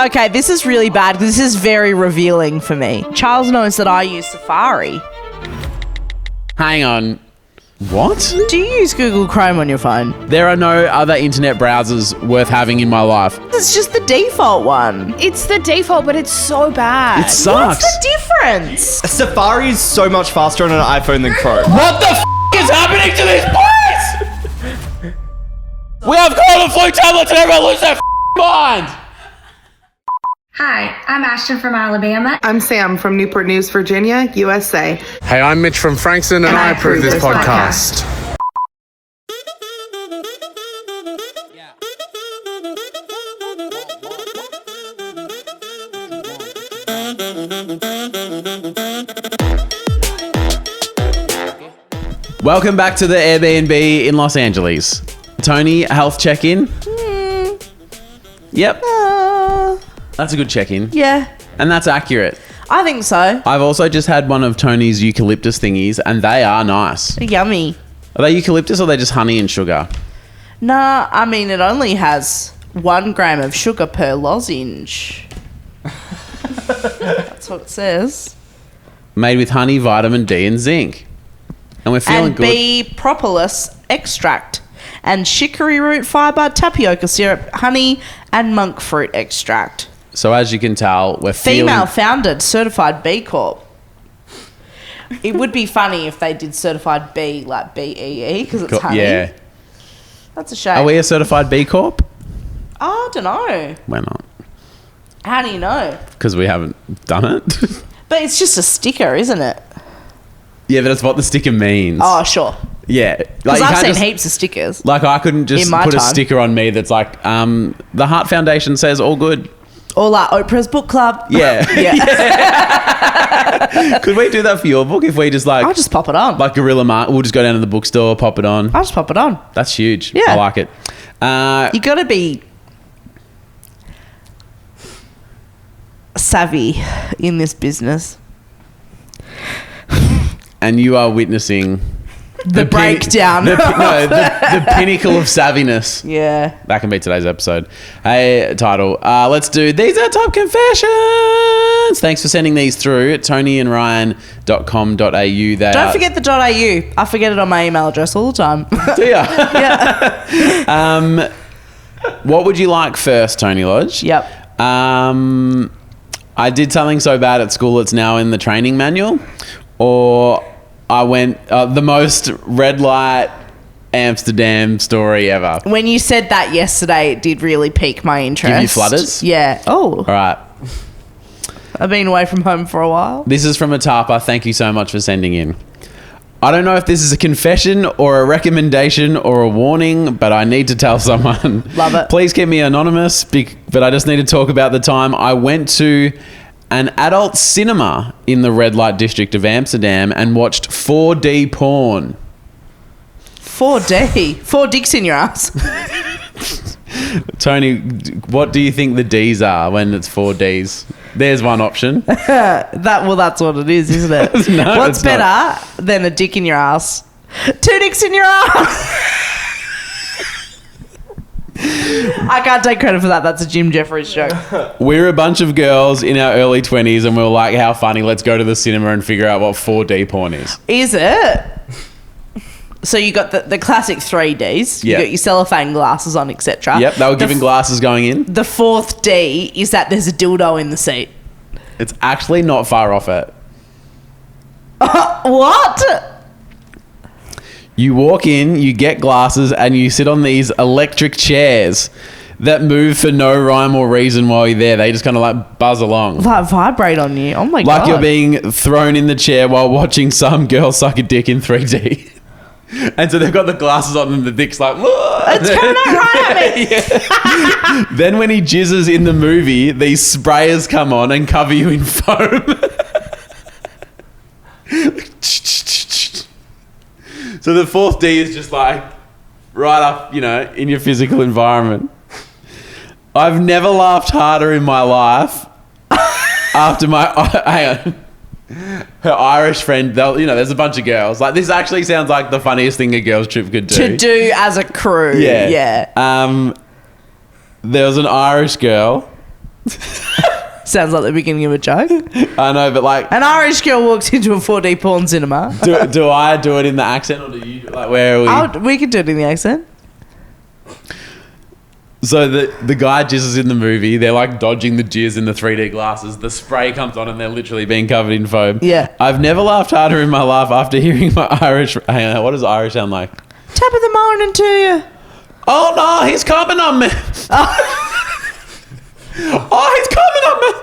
okay, this is really bad. This is very revealing for me. Charles knows that I use Safari. Hang on. What? Do you use Google Chrome on your phone? There are no other internet browsers worth having in my life. It's just the default one. It's the default, but it's so bad. It sucks. What's the difference? Safari is so much faster on an iPhone than Chrome. What the is happening to this place? We have cold and flu tablets and everyone lose their mind. Hi, I'm Ashton from Alabama. I'm Sam from Newport News, Virginia, USA. Hey, I'm Mitch from Frankston, and I approve this podcast. Welcome back to the Airbnb in Los Angeles. Toni, health check-in? Yep. That's a good check-in. Yeah, And that's accurate. I think so. I've also just had one of Tony's eucalyptus thingies, and they are nice. Yummy. Are they eucalyptus or are they just honey and sugar? Nah, I mean, it only has 1 gram of sugar per lozenge. That's what it says. Made with honey, vitamin D, and zinc. And we're feeling And good. bee propolis extract and chicory root fibre, tapioca syrup, honey, and monk fruit extract. So as you can tell, we're Female feeling... founded, certified B Corp. It would be funny if they did certified B, like BEE, because it's honey. Yeah. That's a shame. Are we a certified B Corp? Oh, I don't know. We're not. How do you know? Because we haven't done it. But it's just a sticker, isn't it? Yeah, but that's what the sticker means. Oh, sure. Yeah. Because you I've can't seen just- heaps of stickers. Like, I couldn't just In my put a time. sticker on me that's like, the Heart Foundation says all good. Or like Oprah's book club. Yeah. Yeah. Could we do that for your book if we just like... I'll just pop it on. Like Gorilla Mark, we'll just go down to the bookstore, pop it on. I'll just pop it on. That's huge. Yeah. I like it. You got to be savvy in this business. And you are witnessing... The breakdown. the pinnacle of savviness. Yeah. That can be today's episode. Hey, title. Let's do These Are Top Confessions. Thanks for sending these through at tonyandryan.com.au. Don't forget the .au. I forget it on my email address all the time. Do ya? Yeah. What would you like first, Tony Lodge? Yep. I did something so bad at school it's now in the training manual. Or I went the most red light Amsterdam story ever. When you said that yesterday, it did really pique my interest. Give you flutters? Yeah. Oh. All right. I've been away from home for a while. This is from a Tarpa. Thank you so much for sending in. I don't know if this is a confession or a recommendation or a warning, but I need to tell someone. Love it. Please keep me anonymous, but I just need to talk about the time I went to an adult cinema in the red light district of Amsterdam and watched 4D porn. 4D. 4 dicks in your ass. Tony, what do you think the Ds are when it's 4Ds? There's one option. That's what it is, isn't it? No, What's it's better not. than a dick in your ass? 2 dicks in your ass. I can't take credit for that. That's a Jim Jeffries joke. We're a bunch of girls in our early 20s and we were like, how funny, let's go to the cinema and figure out what 4D porn is. Is it? So you got the classic 3Ds. You Yeah. got your cellophane glasses on, etc. Yep, they were given glasses going in. The 4th D is that there's a dildo in the seat. It's actually not far off it. What? You walk in, you get glasses, and you sit on these electric chairs that move for no rhyme or reason while you're there. They just kind of like buzz along. Like vibrate on you. Oh my God. Like you're being thrown in the chair while watching some girl suck a dick in 3D. And so they've got the glasses on and the dick's like, whoa. It's coming out right at me. Yeah. Then when he jizzes in the movie, these sprayers come on and cover you in foam. So the 4th D is just like right up, in your physical environment. I've never laughed harder in my life after hang on. Her Irish friend, there's a bunch of girls. Like, this actually sounds like the funniest thing a girls' trip could do. To do as a crew. Yeah. Yeah. There was an Irish girl Sounds like the beginning of a joke. I know, but like, An Irish girl walks into a 4D porn cinema. do I do it in the accent, or do you, like, where are we? We could do it in the accent. So the guy jizzes in the movie. They're like dodging the jizz in the 3D glasses. The spray comes on and they're literally being covered in foam. Yeah. I've never laughed harder in my life after hearing my Irish. Hang on, what does Irish sound like? Top of the morning to you. Oh no, he's coming on me. Oh, he's coming on me.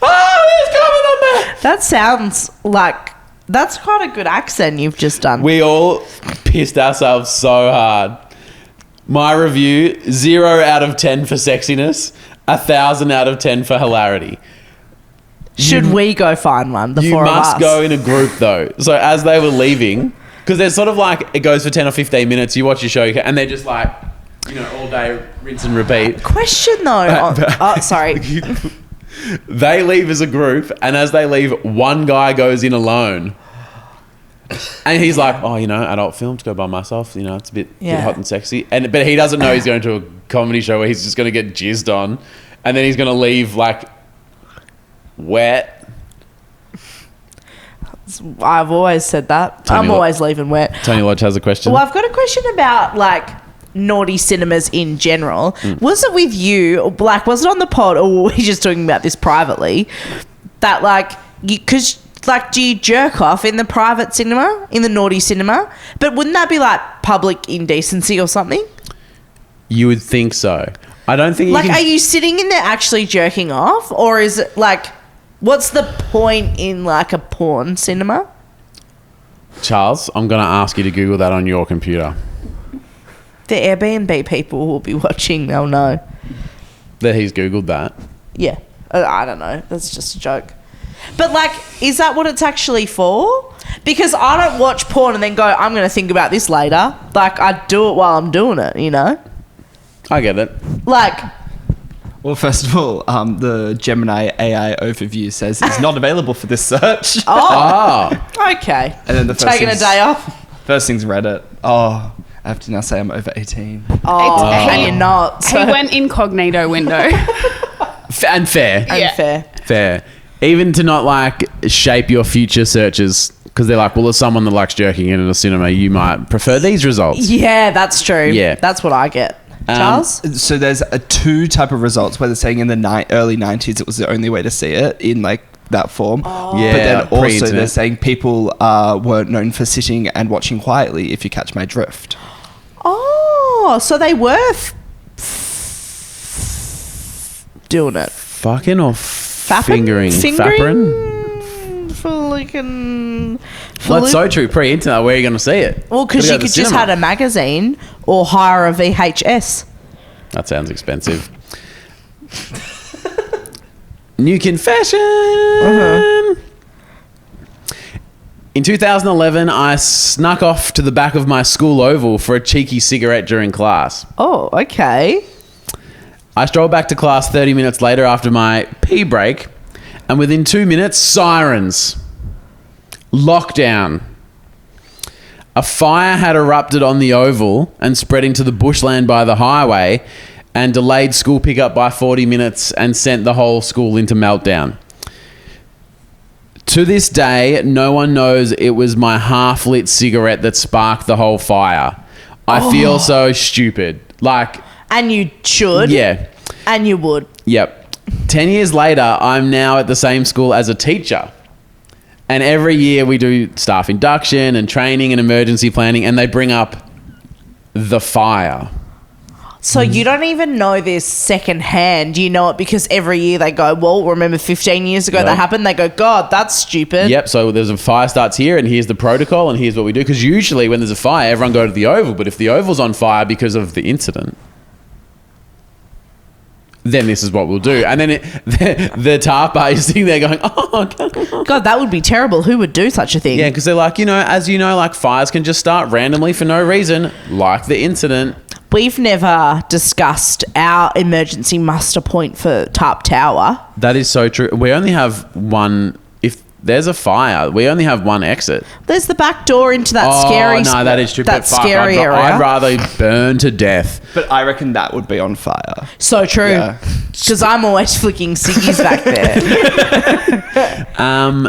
Oh, he's coming on me. That sounds like... That's quite a good accent you've just done. We all pissed ourselves so hard. My review, 0 out of 10 for sexiness, 1,000 out of 10 for hilarity. Should we go find one, the You four of us? must go in a group though. So as they were leaving, because there's sort of like, it goes for 10 or 15 minutes, you watch your show, and they're just like, you know, all day, rinse and repeat. Question though. Sorry. They leave as a group, and as they leave, one guy goes in alone. And he's like, oh, you know, adult film to go by myself, you know, it's a bit hot and sexy. But he doesn't know he's going to a comedy show where he's just going to get jizzed on, and then he's going to leave like wet. I've always said that. I'm always leaving wet. Tony Lodge has a question. Well, I've got a question about like naughty cinemas in general. Was it with you, like, was it on the pod, or were we just talking about this privately? That like, because like, do you jerk off in the private cinema, in the naughty cinema? But wouldn't that be like public indecency or something? You would think so. I don't think Like, are you sitting in there actually jerking off, or is it like, what's the point in like a porn cinema? Charles, I'm going to ask you to Google that on your computer. The Airbnb people will be watching. They'll know. That he's Googled that. Yeah. I don't know. That's just a joke. But like, is that what it's actually for? Because I don't watch porn and then go, I'm going to think about this later. Like, I do it while I'm doing it, you know? I get it. Like... Well, first of all, the Gemini AI overview says it's not available for this search. Oh. Okay. And then the first Taking a day off. First thing's Reddit. Oh, I have to now say I'm over 18. Oh, and you're not. He went incognito window. And fair. Unfair. Fair. Even to not like shape your future searches, because they're like, well, as someone that likes jerking in a cinema, you might prefer these results. Yeah, that's true. Yeah. That's what I get. Charles? So there's two type of results where they're saying in the early 90s it was the only way to see it in like that form. Oh. Yeah, but then also pre-internet. they're saying people weren't known for sitting and watching quietly, if you catch my drift. Oh, so they were doing it. Fucking or fingering? Flicking. Well, that's so true. Pre-internet, where are you going to see it? Well, because you could just had a magazine or hire a VHS. That sounds expensive. New confession. In 2011, I snuck off to the back of my school oval for a cheeky cigarette during class. Oh, okay. I strolled back to class 30 minutes later after my pee break, and within 2 minutes, sirens. Lockdown. A fire had erupted on the oval and spread into the bushland by the highway and delayed school pickup by 40 minutes and sent the whole school into meltdown. To this day, no one knows it was my half-lit cigarette that sparked the whole fire. I feel so stupid. Like... And you should. Yeah. And you would. Yep. 10 years later, I'm now at the same school as a teacher. And every year we do staff induction and training and emergency planning, and they bring up the fire. So you don't even know this secondhand. You know it because every year they go, well, remember 15 years ago that happened? They go, God, that's stupid. Yep. So there's a fire starts here, and here's the protocol, and here's what we do. Because usually when there's a fire, everyone go to the oval. But if the oval's on fire because of the incident, then this is what we'll do. And then the tarpa is sitting there going, oh, God, that would be terrible. Who would do such a thing? yeah, because they're like, you know, as you know, like fires can just start randomly for no reason, like the incident. We've never discussed our emergency muster point for Tarp Tower. That is so true. We only have one. If There's a fire. We only have one exit. There's the back door into that scary. No, that is true. That but fuck, scary area. I'd rather burn to death. But I reckon that would be on fire. So true. Yeah. Because I'm always flicking ciggies back there.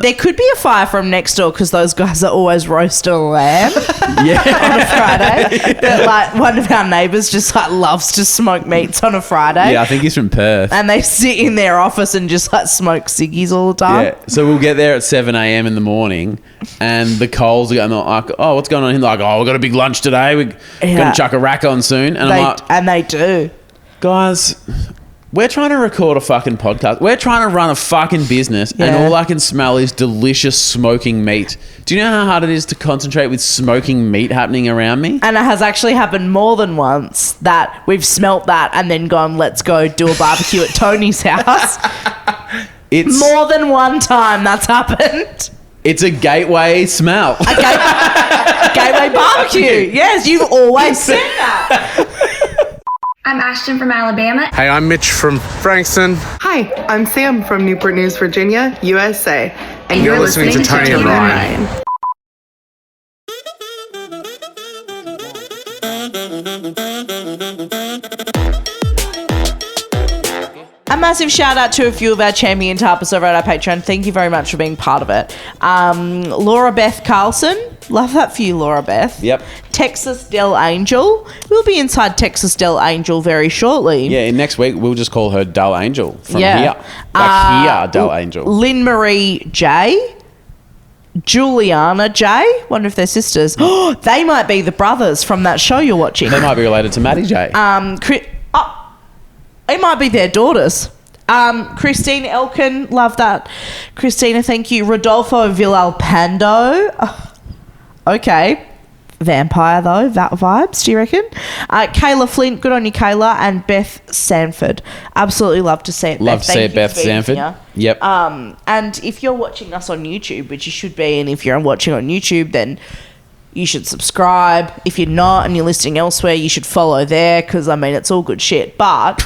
There could be a fire from next door because those guys are always roasting a lamb on a Friday. But like one of our neighbours just like loves to smoke meats on a Friday. Yeah, I think he's from Perth. And they sit in their office and just like smoke ciggies all the time. Yeah, so we'll get there at 7 a.m. in the morning, and the Coles are going like, "Oh, what's going on?" He's like, "Oh, we've got a big lunch today. We're going to chuck a rack on soon." And I'm like, And they do. guys, we're trying to record a fucking podcast. We're trying to run a fucking business, and Yeah. all I can smell is delicious smoking meat. Do you know how hard it is to concentrate with smoking meat happening around me? And it has actually happened more than once that we've smelt that and then gone, let's go do a barbecue at Tony's house. It's More than one time that's happened. It's a gateway smell. Gateway barbecue. Yes, you've always said that. I'm Ashton from Alabama. Hey, I'm Mitch from Frankston. Hi, I'm Sam from Newport News, Virginia, USA. And You're listening to Toni and Ryan. A massive shout out to a few of our champion tarpers over at our Patreon. Thank you very much for being part of it. Laura Beth Carlson. Love that for you, Laura Beth. Yep. Texas Del Angel. We'll be inside Texas Del Angel very shortly. Yeah, and next week we'll just call her Del Angel from Yeah. here. Here, Del Angel. Lynn Marie J. Juliana J. Wonder if they're sisters. Oh, they might be the brothers from that show you're watching. They might be related to Maddie J. It might be their daughters. Christine Elkin, love that. Christina, thank you. Rodolfo Villalpando. Okay. Vampire, though. That vibes, do you reckon? Kayla Flint, good on you, Kayla. And Beth Sanford. Absolutely love to see it, Love Beth. to see Thank it, you Beth for being Sanford. here. Yep. And if you're watching us on YouTube, which you should be, and if you're watching on YouTube, then you should subscribe. If you're not and you're listening elsewhere, you should follow there because, I mean, it's all good shit. But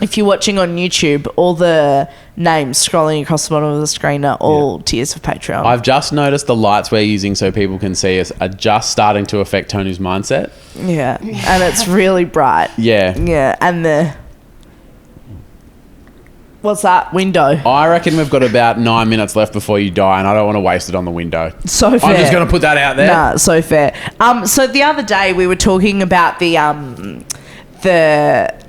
if you're watching on YouTube, all the names scrolling across the bottom of the screen are all tiers for Patreon. I've just noticed the lights we're using so people can see us are just starting to affect Tony's mindset. Yeah. And it's really bright. Yeah. Yeah. And the... What's that? Window. I reckon we've got about 9 minutes left before you die, and I don't want to waste it on the window. So fair. I'm just going to put that out there. Nah, so fair. So the other day we were talking about the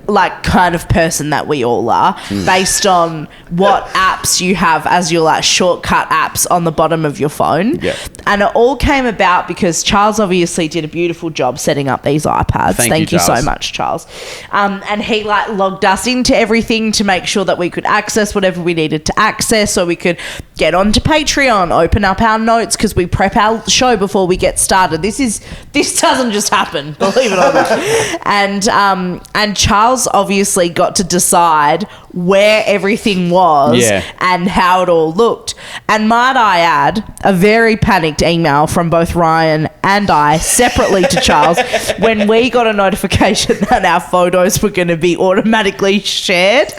like kind of person that we all are based on what apps you have as your like shortcut apps on the bottom of your phone. Yeah. And it all came about because Charles obviously did a beautiful job setting up these iPads. Thank you so Charles. much, Charles. And he like logged us into everything to make sure that we could access whatever we needed to access, so we could get onto Patreon, open up our notes because we prep our show before we get started. This doesn't just happen, believe it or not. And Charles obviously got to decide where everything was and how it all looked. And might I add, a very panicked email from both Ryan and I separately to Charles when we got a notification that our photos were going to be automatically shared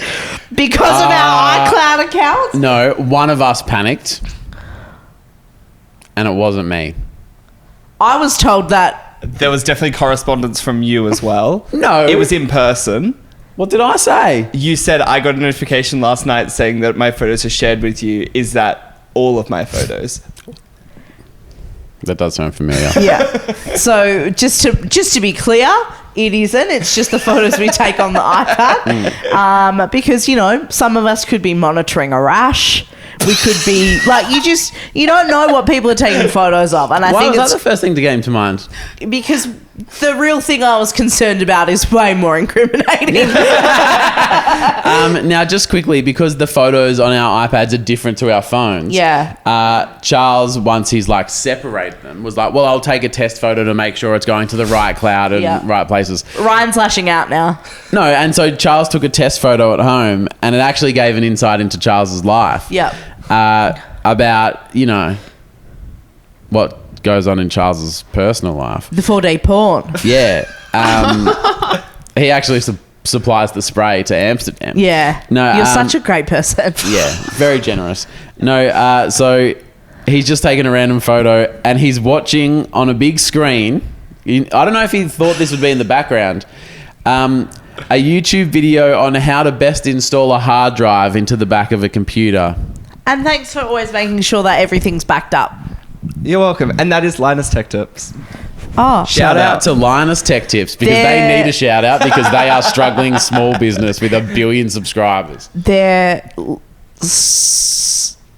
because of our iCloud account. No, one of us panicked, and it wasn't me. I was told that. There was definitely correspondence from you as well. No. It was in person. What did I say? You said, I got a notification last night saying that my photos are shared with you. Is that all of my photos? That does sound familiar. Yeah. So just to be clear, it isn't. It's just the photos we take on the iPad. Because, you know, some of us could be monitoring a rash. We could be like, you don't know what people are taking photos of. And I Why think was it's that the first thing that came to mind? because the real thing I was concerned about is way more incriminating. Now, just quickly, because the photos on our iPads are different to our phones. Yeah. Charles, once he's like separated them, was like, well, I'll take a test photo to make sure it's going to the right cloud and right places. Ryan's lashing out now. No, and so Charles took a test photo at home, and it actually gave an insight into Charles's life. Yep. About, you know, what goes on in Charles's personal life. The 4D porn. Yeah. He actually supplies the spray to Amsterdam. Yeah. No, You're such a great person. Yeah, very generous. No, so he's just taken a random photo and he's watching on a big screen. I don't know if he thought this would be in the background. A YouTube video on how to best install a hard drive into the back of a computer. And thanks for always making sure that everything's backed up. You're welcome. And that is Linus Tech Tips. Oh, Shout out to Linus Tech Tips because they need a shout out because they are struggling small business with 1 billion subscribers. They're...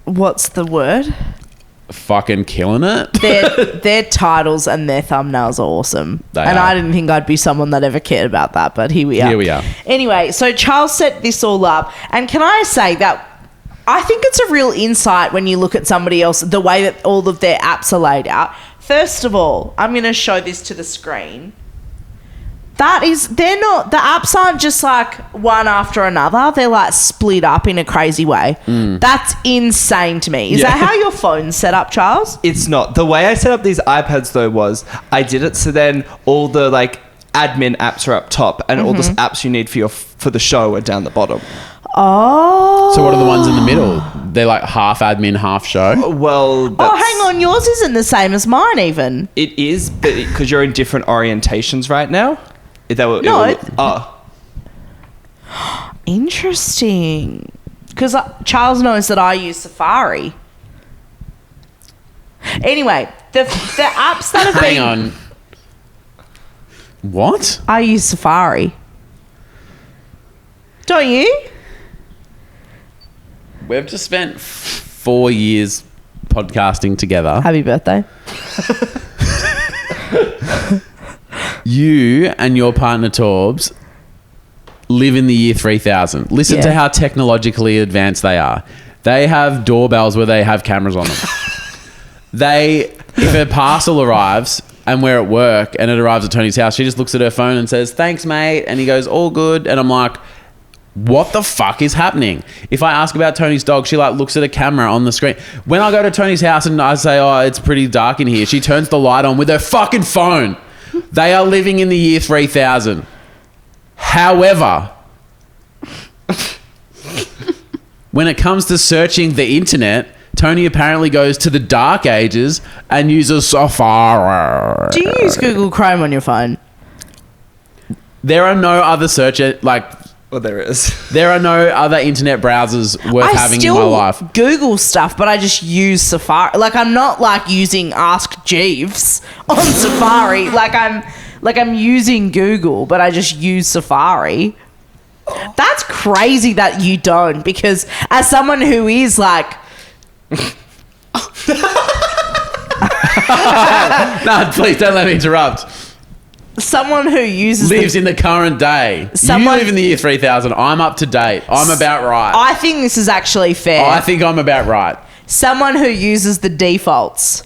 What's the word? Fucking killing it. Their titles and their thumbnails are awesome. They and are. I didn't think I'd be someone that ever cared about that, but here we are. Here we are. Anyway, so Charles set this all up. And can I say that I think it's a real insight when you look at somebody else, the way that all of their apps are laid out. First of all, I'm going to show this to the screen. The apps aren't just like one after another. They're like split up in a crazy way. That's insane to me. Is that how your phone's set up, Charles? It's not. The way I set up these iPads though was I did it so then all the like admin apps are up top and all the apps you need for the show are down the bottom. Oh. So what are the ones in the middle? They're like half admin, half show. Well, Oh, hang on. Yours isn't the same as mine even. It is, but because you're in different orientations right now. Interesting. Because Charles knows that I use Safari. Anyway, the apps that have Hang been... on. What? I use Safari. Don't you? We've just spent 4 years podcasting together. Happy birthday. You and your partner Torbs live in the year 3000. Listen to how technologically advanced they are. They have doorbells where they have cameras on them. If a parcel arrives and we're at work and it arrives at Tony's house, she just looks at her phone and says, "Thanks, mate." And he goes, "All good." And I'm like, what the fuck is happening? If I ask about Tony's dog, she like looks at a camera on the screen. When I go to Tony's house and I say, "Oh, it's pretty dark in here," she turns the light on with her fucking phone. They are living in the year 3000. However, when it comes to searching the internet, Tony apparently goes to the dark ages and uses Safari. Do you use Google Chrome on your phone? There are no other Well, there is. There are no other internet browsers worth having in my life. Google stuff, but I just use Safari. Like, I'm not like using Ask Jeeves on Safari. I'm using Google, but I just use Safari. That's crazy that you don't, because as someone who is like... No, please don't let me interrupt. Someone who uses... Lives in the current day. You live in the year 3000. I'm up to date. I'm about right. I think this is actually fair. I think I'm about right. Someone who uses the defaults.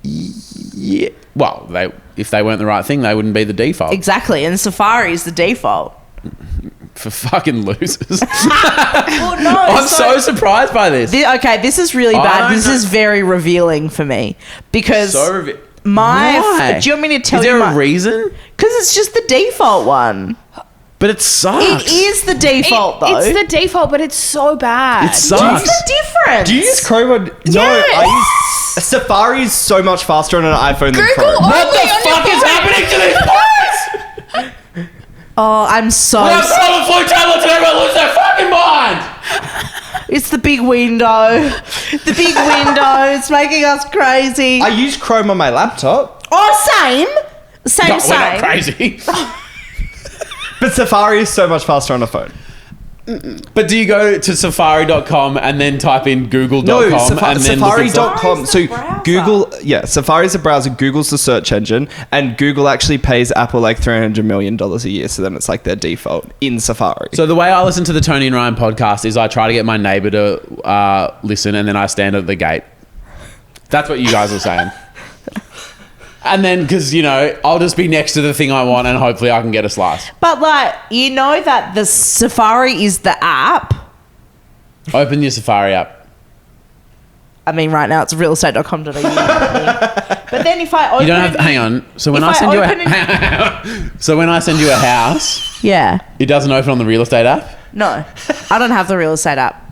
Yeah. Well, if they weren't the right thing, they wouldn't be the default. Exactly, and Safari is the default. For fucking losers. Well, no, I'm so surprised by this. Okay, this is really bad. This is very revealing for me because Why? do you want me to tell you? Is there a reason? Because it's just the default one. But it sucks. It is the default though. It's the default, but it's so bad. It sucks. What's the difference? Do you use Chrome? No, I use Safari is so much faster on an iPhone than Chrome. What the fuck is happening to these boys? Oh, I'm so... We have solid flu tablets and everyone loses their fucking mind. It's the big window. The big window. It's making us crazy. I use Chrome on my laptop. Oh, same. No, we're not crazy. But Safari is so much faster on a phone. But do you go to safari.com and then type in google.com and then Safari.com. So browser. Google, Safari's a browser. Google's the search engine, and Google actually pays Apple like $300 million a year. So then it's like their default in Safari. So the way I listen to the Tony and Ryan podcast is I try to get my neighbor to listen, and then I stand at the gate. That's what you guys are saying. And then, because, I'll just be next to the thing I want and hopefully I can get a slice. But, you know that the Safari is the app. Open your Safari app. I mean, right now it's realestate.com.au. But then if I open... You don't have to... Hang on. So when I send you a house... Yeah. It doesn't open on the real estate app? No, I don't have the real estate app.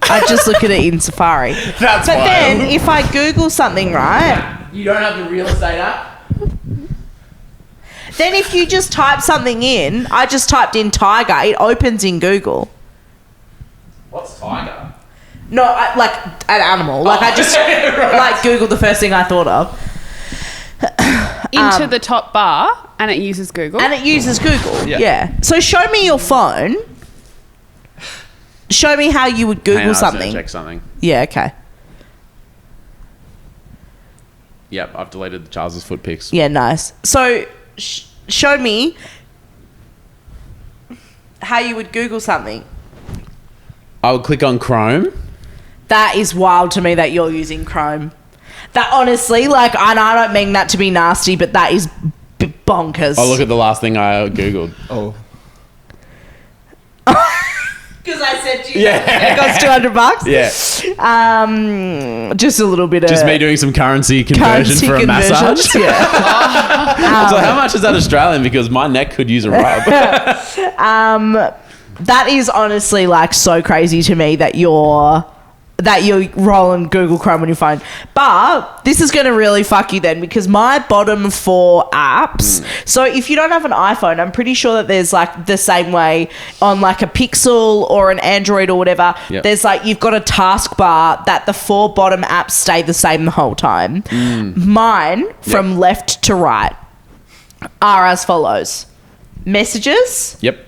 I just look at it in Safari. That's But wild. then if I Google something, right? You don't have the real estate app? Then if you just type something in, I just typed in tiger, it opens in Google. What's tiger? No, like an animal. Like I just like Googled the first thing I thought of. Into the top bar, and it uses Google. And it uses Google. Yeah. Yeah. So show me your phone. Show me how you would Hang on, Google I was gonna something. check something. Yeah, okay. Yep, I've deleted Charles's foot pics. Yeah, nice. So show me how you would Google something. I would click on Chrome. That is wild to me that you're using Chrome. That honestly, like, and I don't mean that to be nasty, but that is bonkers. I'll look at the last thing I Googled. Oh. Because I said to you, Yeah. it costs $200. Yeah. Just a little bit of Just me doing some currency conversion currency for a massage. conversions, Yeah. So how much is that Australian? Because my neck could use a rub. That is honestly like so crazy to me that you're rolling Google Chrome on your phone. But this is going to really fuck you then, because my bottom 4 apps. So if you don't have an iPhone, I'm pretty sure that there's like the same way on like a Pixel or an Android or whatever. Yep. There's like, you've got a taskbar that the 4 bottom apps stay the same the whole time. Mine, from left to right, are as follows: Messages, Yep.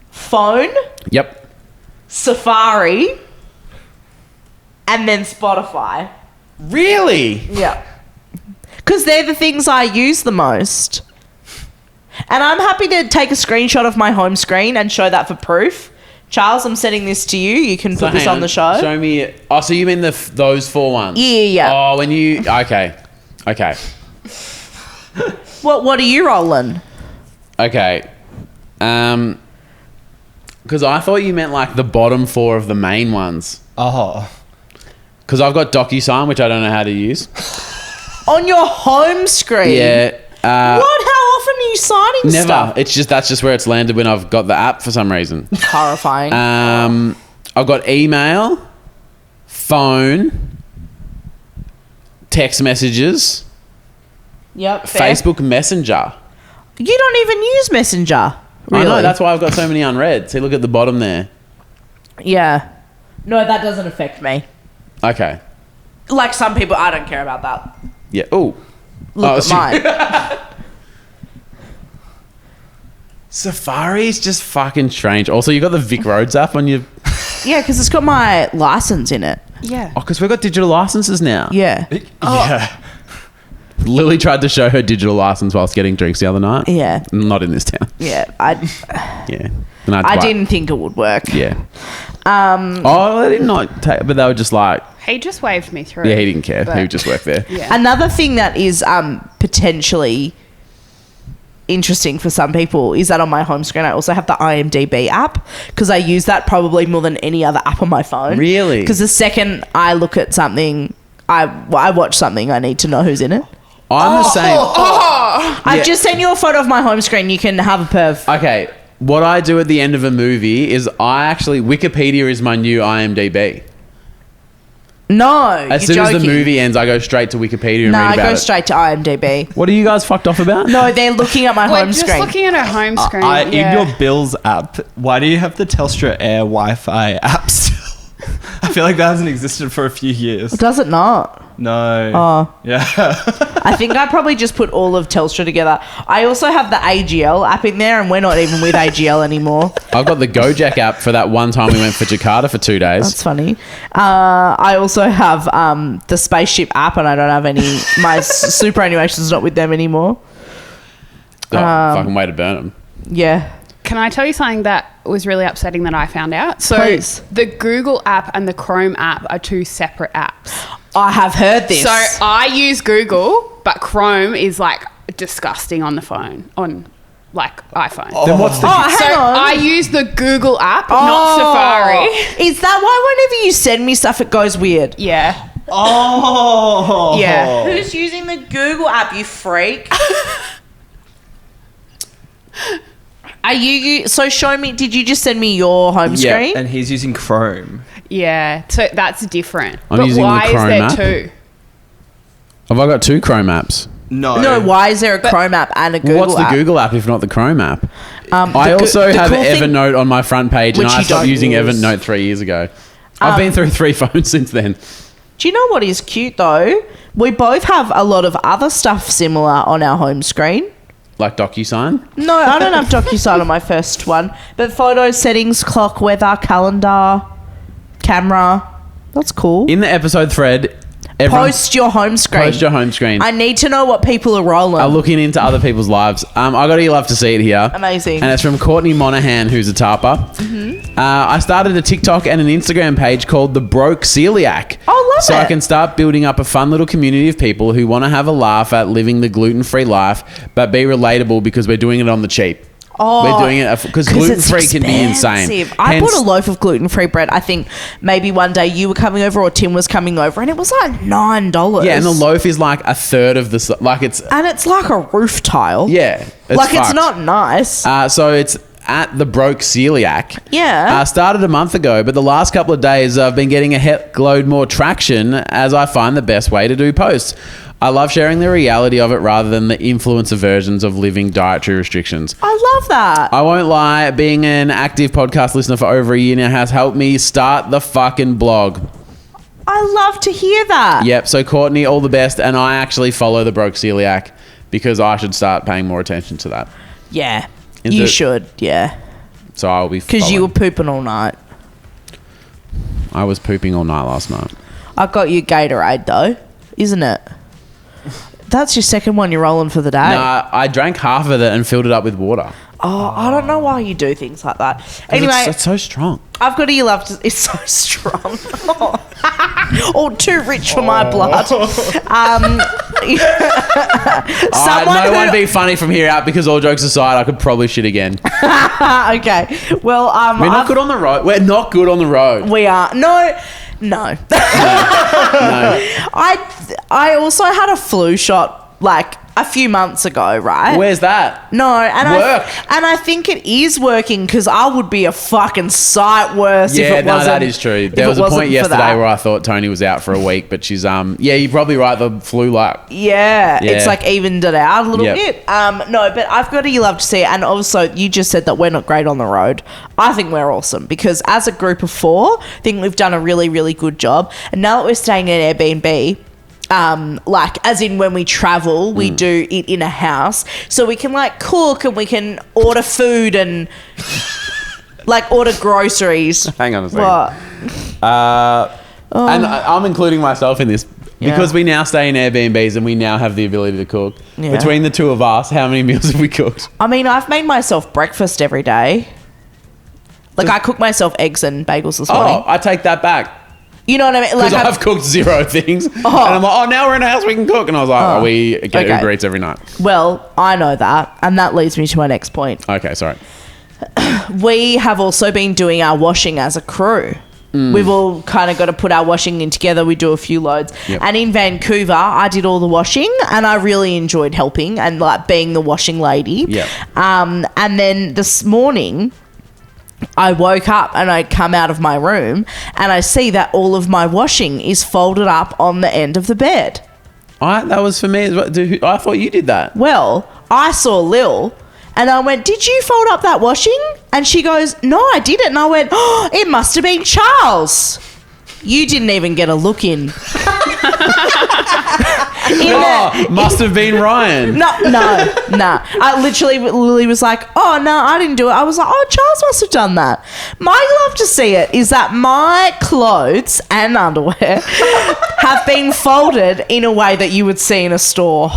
phone, Yep. Safari, and then Spotify. Really? Yeah. Because they're the things I use the most. And I'm happy to take a screenshot of my home screen and show that for proof. Charles, I'm sending this to you. You can put this hang on the show. Show me. Oh, so you mean those 4 ones? Yeah. Oh, when you... Okay. What are you rolling? Okay. Because I thought you meant like the bottom 4 of the main ones. Oh. Because I've got DocuSign, which I don't know how to use. On your home screen? Yeah. What? How often are you signing Never. stuff? That's just where it's landed when I've got the app for some reason. Horrifying. I've got email, phone, text messages, Yep. Fair. Facebook Messenger. You don't even use Messenger. Really? I know, that's why I've got so many unread. See, look at the bottom there. Yeah. No, that doesn't affect me. Okay. Like some people, I don't care about that. Yeah. Oh. Look at mine. Safari's just fucking strange. Also, you got the Vic Roads app on your... Yeah, because it's got my license in it. Yeah. Oh, because we've got digital licenses now. Yeah. Yeah. Lily tried to show her digital license whilst getting drinks the other night. Yeah. Not in this town. Yeah. Yeah. And I didn't think it would work. Yeah. Oh, they did not take... But they were just like... He just waved me through. Yeah, he didn't care. But- He just worked there. Yeah. Another thing that is potentially interesting for some people is that on my home screen I also have the IMDb app, because I use that probably more than any other app on my phone. Really? Because the second I look at something, I watch something, I need to know who's in it. I'm the same. I've just sent you a photo of my home screen. You can have a perv. Okay. What I do at the end of a movie is Wikipedia is my new IMDb. No, As you're soon as joking. the movie ends, I go straight to Wikipedia and No, read I about go it. straight to IMDb. What are you guys fucked off about? No, they're looking at my We're home just screen. looking at her home screen. In yeah. your Bills app, why do you have the Telstra Air Wi-Fi app still? I feel like that hasn't existed for a few years. Does it not? No. Oh. Yeah. I think I probably just put all of Telstra together. I also have the AGL app in there, and we're not even with AGL anymore. I've got the Gojek app for that one time we went for Jakarta for 2 days. That's funny. I also have the Spaceship app, and I don't have any. My superannuation's not with them anymore. Fucking way to burn them. Yeah. Can I tell you something that was really upsetting that I found out? So Please. the Google app and the Chrome app are 2 separate apps. I have heard this. So I use Google, but Chrome is like disgusting on the phone, on like iPhone. Then what's the... hang So on. I use the Google app, not Safari. Is that why whenever you send me stuff, it goes weird? Yeah. Oh. Yeah. Who's using the Google app, you freak? Are you? So show me. Did you just send me your home screen? And he's using Chrome. Yeah, so that's different. I'm but using why the Chrome is there app. two? Have I got 2 Chrome apps? No, why is there a Chrome app and a Google What's the app? Google app if not the Chrome app? I the also the have cool thing- Evernote on my front page, and Which I you stopped don't using use. Evernote 3 years ago. I've been through 3 phones since then. Do you know what is cute though? We both have a lot of other stuff similar on our home screen. Like DocuSign? No, I don't have DocuSign on my first one, but photos, settings, clock, weather, calendar, camera. That's cool. In the episode thread, everyone Post your home screen. post your home screen. I need to know what people are rolling. Are looking into other people's lives. I got to love to see it here. Amazing. And it's from Courtney Monahan, who's a tarper. Mm-hmm. I started a TikTok and an Instagram page called The Broke Celiac. Oh, love so it. I can start building up a fun little community of people who want to have a laugh at living the gluten-free life, but be relatable because we're doing it on the cheap. Oh, We're doing it because it's gluten-free can be insane. expensive. I Hence- bought a loaf of gluten-free bread. I think maybe one day you were coming over or Tim was coming over, and it was like $9. Yeah, and the loaf is like a third of the... Like it's... And it's like a roof tile. Yeah. Like it's fucked. not nice. So it's at the Broke Celiac. Yeah. Started a month ago, but the last couple of days I've been getting a heckload more traction as I find the best way to do posts. I love sharing the reality of it rather than the influencer versions of living dietary restrictions. I love that. I won't lie, being an active podcast listener for over a year now has helped me start the fucking blog. I love to hear that. Yep, so Courtney, all the best, and I actually follow the Broke Celiac because I should start paying more attention to that. Yeah. Is You it- should, yeah. So I'll be Because you were following. pooping all night. I was pooping all night last night. I got you Gatorade though, isn't it? That's your second one you're rolling for the day. Nah, I drank half of it and filled it up with water. Oh, I don't know why you do things like that. Anyway, It's so strong. I've got a you love to. It's so strong. Or too rich for my blood. No one be funny from here out because all jokes aside, I could probably shit again. Okay. Well, We're not good on the road. We're not good on the road. We are no. I also had a flu shot like a few months ago, right? Where's that? No, and Work. I think it is working because I would be a fucking sight worse if Yeah, it no, wasn't. that is true. if There it was a wasn't point for yesterday that. where I thought Toni was out for a week, but she's yeah, you're probably right. The flu Yeah, Yeah. it's like evened it out a little Yep. bit. No, but I've got to you love to see it. And also, you just said that we're not great on the road. I think we're awesome because as a group of 4, I think we've done a really, really good job. And now that we're staying in Airbnb, like as in when we travel, we do it in a house, so we can like cook and we can order food and like order groceries. Hang on a second. What? And I'm including myself in this Yeah. because we now stay in Airbnbs and we now have the ability to cook. Yeah. Between the two of us, how many meals have we cooked? I mean, I've made myself breakfast every day. Like I cooked myself eggs and bagels this morning. Oh, I take that back. You know what I mean? Because Like I've cooked 0 things. And Oh. I'm like, now we're in a house we can cook. And I was like, we get okay. Uber Eats every night. Well, I know that, and that leads me to my next point. Okay, sorry. We have also been doing our washing as a crew. We've all kind of got to put our washing in together. We do a few loads. Yep. And in Vancouver, I did all the washing, and I really enjoyed helping and like being the washing lady. Yep. And then this morning, I woke up and I come out of my room and I see that all of my washing is folded up on the end of the bed. That was for me as well. Dude, I thought you did that. Well, I saw Lil and I went, "Did you fold up that washing?" And she goes, "No, I didn't." And I went, "Oh, it must have been Charles." You didn't even get a look in. Must have been Ryan. No. I literally, Lily was like, "Oh, no, I didn't do it." I was like, "Oh, Charles must have done that." My love to see it is that my clothes and underwear have been folded in a way that you would see in a store.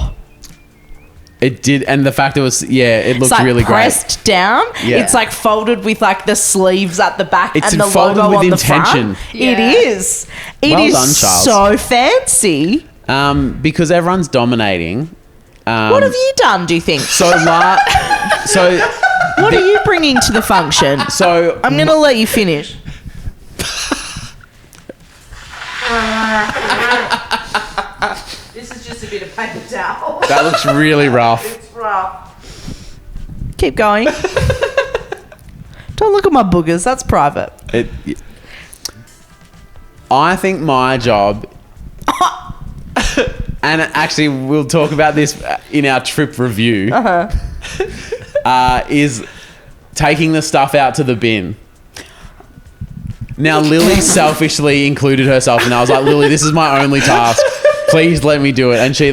It did, and the fact it was, it looked It's like really pressed down. Yeah. It's like folded with like the sleeves at the back It's and the folded logo with on the intention. front. Yeah. It is. It Well is done, Charles. so fancy. great. Because everyone's dominating. What have you done, do you think? So, What are you bringing to the function? so I'm going to let you finish. This is just a bit of paper towel. that looks really rough. It's rough. Keep going. Don't look at my boogers. That's private. I think my job, and actually we'll talk about this in our trip review, is taking the stuff out to the bin. Now, Lily selfishly included herself, and I was like, Lily, this is my only task. Please let me do it. And she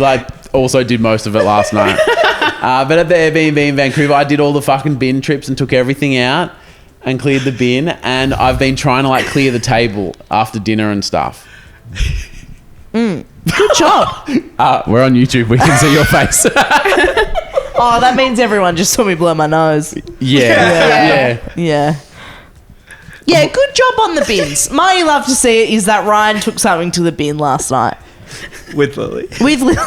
also did most of it last night. But at the Airbnb in Vancouver, I did all the fucking bin trips and took everything out and cleared the bin. And I've been trying to clear the table after dinner and stuff. Good job. We're on YouTube. We can see your face. Oh, that means everyone just saw me blow my nose. Yeah. Yeah, good job on the bins. My you love to see it is that Ryan took something to the bin last night. With Lily. With Lily.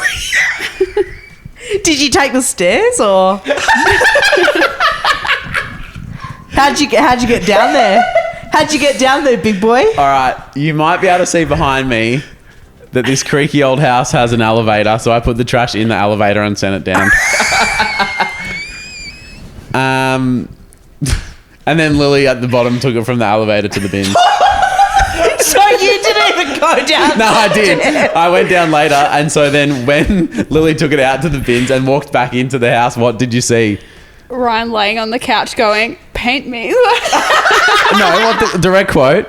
Did you take the stairs or? How'd you get down there? How'd you get down there, big boy? All right. You might be able to see behind me that this creaky old house has an elevator. So I put the trash in the elevator and sent it down. And then Lily at the bottom took it from the elevator to the bins. So you didn't even go down? No, I did. I went down later. And so then when Lily took it out to the bins and walked back into the house, what did you see? Ryan laying on the couch going, paint me. No, what the direct quote?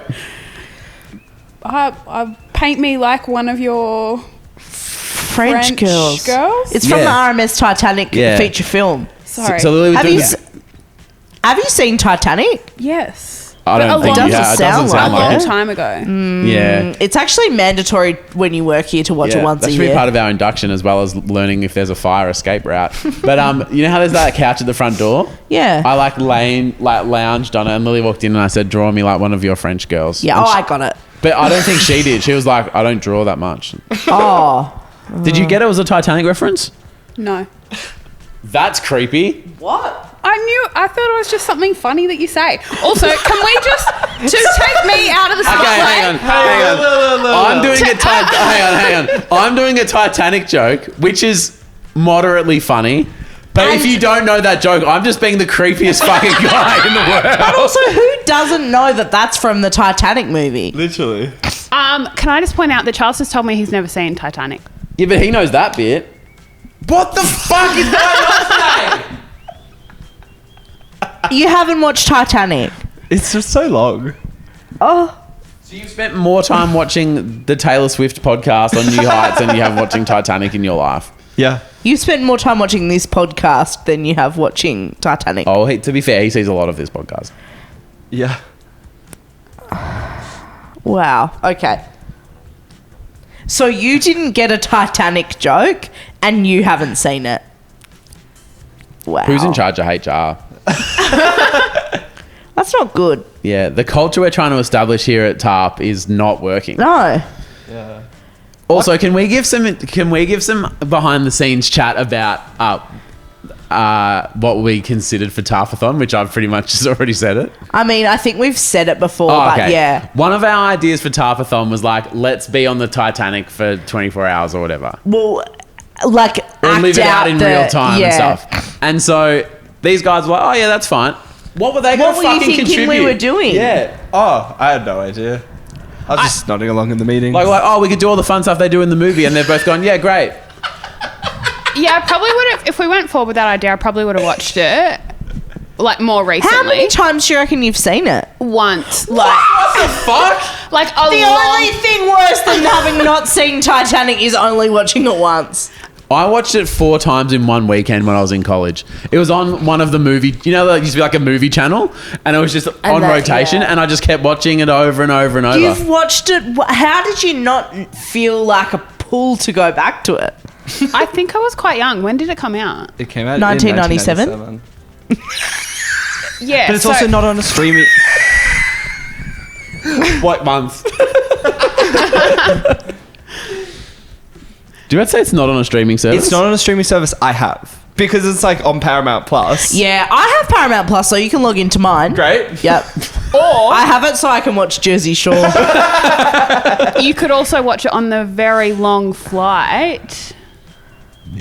Paint me like one of your French girls. It's from the RMS Titanic feature film. Sorry. So Lily was have you seen Titanic? Yes. I don't think you have. It doesn't sound a like long it. time ago. Yeah. It's actually mandatory when you work here to watch it once a year. That should be part of our induction as well as learning if there's a fire escape route. But you know how there's that couch at the front door? Yeah. I lounged on it and Lily walked in and I said, draw me like one of your French girls. Yeah, And I got it. But I don't think she did. She was like, I don't draw that much. Oh. Did you get it was a Titanic reference? No. That's creepy. What? I thought it was just something funny that you say. Also, can we just take me out of the spotlight? Okay, hang on. I'm doing a Titanic joke, which is moderately funny. But if you don't know that joke, I'm just being the creepiest fucking guy in the world. But also, who doesn't know that that's from the Titanic movie? Literally. Can I just point out that Charles has told me he's never seen Titanic. Yeah, but he knows that bit. What the fuck is going on today? You haven't watched Titanic. It's just so long. Oh. So you've spent more time watching the Taylor Swift podcast on New Heights than you have watching Titanic in your life. Yeah. You've spent more time watching this podcast than you have watching Titanic. Oh, to be fair, he sees a lot of this podcast. Yeah. Wow. Okay. So you didn't get a Titanic joke and you haven't seen it. Wow. Who's in charge of HR? That's not good. Yeah, the culture we're trying to establish here at TARP is not working. No. Yeah. Also, can we give some behind the scenes chat about what we considered for Tarathon, which I've pretty much just already said it. I mean, I think we've said it before, but yeah. One of our ideas for Tarathon was let's be on the Titanic for 24 hours or whatever. Well, or live it out in real time and stuff. And so these guys were like, oh yeah, that's fine. What were they going to fucking contribute? What were you thinking we were doing? Yeah. Oh, I had no idea. I was just nodding along in the meeting. Like, we could do all the fun stuff they do in the movie, and they're both going, yeah, great. Yeah, I probably would have, if we went forward with that idea, I probably would have watched it, more recently. How many times do you reckon you've seen it? Once. What the fuck? Only thing worse than having not seen Titanic is only watching it once. I watched it 4 times in one weekend when I was in college. It was on one of the movie, there used to be like a movie channel, and it was just on rotation, and I just kept watching it over and over and over. You've watched it. How did you not feel like a pull to go back to it? I think I was quite young. When did it come out? It came out 1997? in 1997. Yeah. But it's also not on a streaming... What month? Do you ever say it's not on a streaming service? It's not on a streaming service I have. Because it's on Paramount Plus. Yeah, I have Paramount Plus, so you can log into mine. Great. Yep. Or I have it so I can watch Jersey Shore. You could also watch it on the very long flight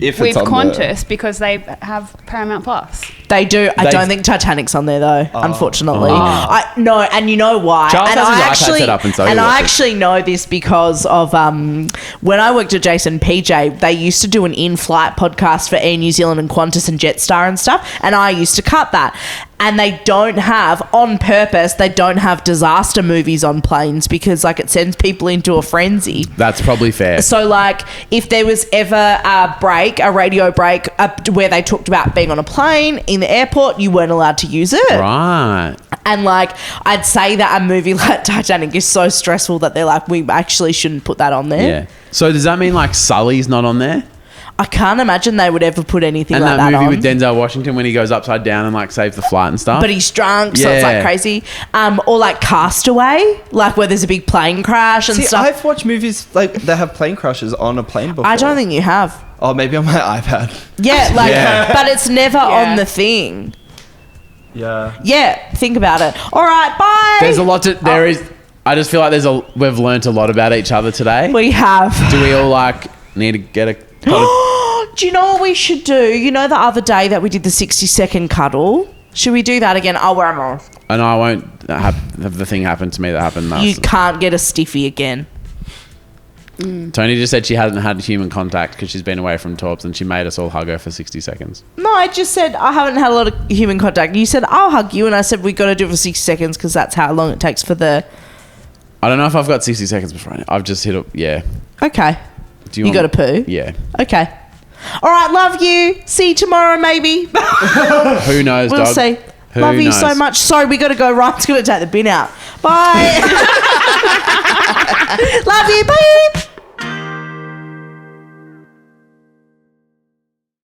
If with it's on Qantas because they have Paramount Plus. They do. I They- don't think Titanic's on there though. Unfortunately, Oh. No, and you know why? Charles and has his I iPad actually, set up and so he and I watches. actually know this because of when I worked at Jason PJ, they used to do an in-flight podcast for Air New Zealand and Qantas and Jetstar and stuff, and I used to cut that. And they don't have, on purpose, they don't have disaster movies on planes because, like, it sends people into a frenzy. That's probably fair. So, like, if there was ever a radio break where they talked about being on a plane in the airport, you weren't allowed to use it. Right. And, like, I'd say that a movie like Titanic is so stressful that they're like, we actually shouldn't put that on there. Yeah. So does that mean, like, Sully's not on there? I can't imagine they would ever put anything And like that that movie on. with Denzel Washington when he goes upside down and, like, saves the flight and stuff? But he's drunk, so it's Yeah. like crazy. Or like Castaway, like where there's a big plane crash and See, stuff. I've watched movies like that have plane crashes on a plane before. I don't think you have. Oh, maybe on my iPad. Yeah, like, Yeah. but it's never Yeah. on the thing. Yeah. Yeah, think about it. All right, bye. There's a lot to... I just feel like we've learnt a lot about each other today. We have. Do we all, like, need to get a... Do you know what we should do? You know the other day that we did the 60-second cuddle? Should we do that again? I'll wear a mask. And I won't have the thing happen to me that happened last... You can't get a stiffy again. Toni just said she hasn't had human contact because she's been away from Torps and she made us all hug her for 60 seconds. No, I just said I haven't had a lot of human contact. You said I'll hug you, and I said we got to do it for 60 seconds because that's how long it takes for the... I don't know if I've got 60 seconds before I've just hit up... Yeah. Okay. Do You got to poo? Yeah. Okay. All right, love you. See you tomorrow, maybe. Who knows, We'll dog? see. Who Love you so knows? much. Sorry, we got to go. Ryan's going to take the bin out. Bye. Love you. Bye.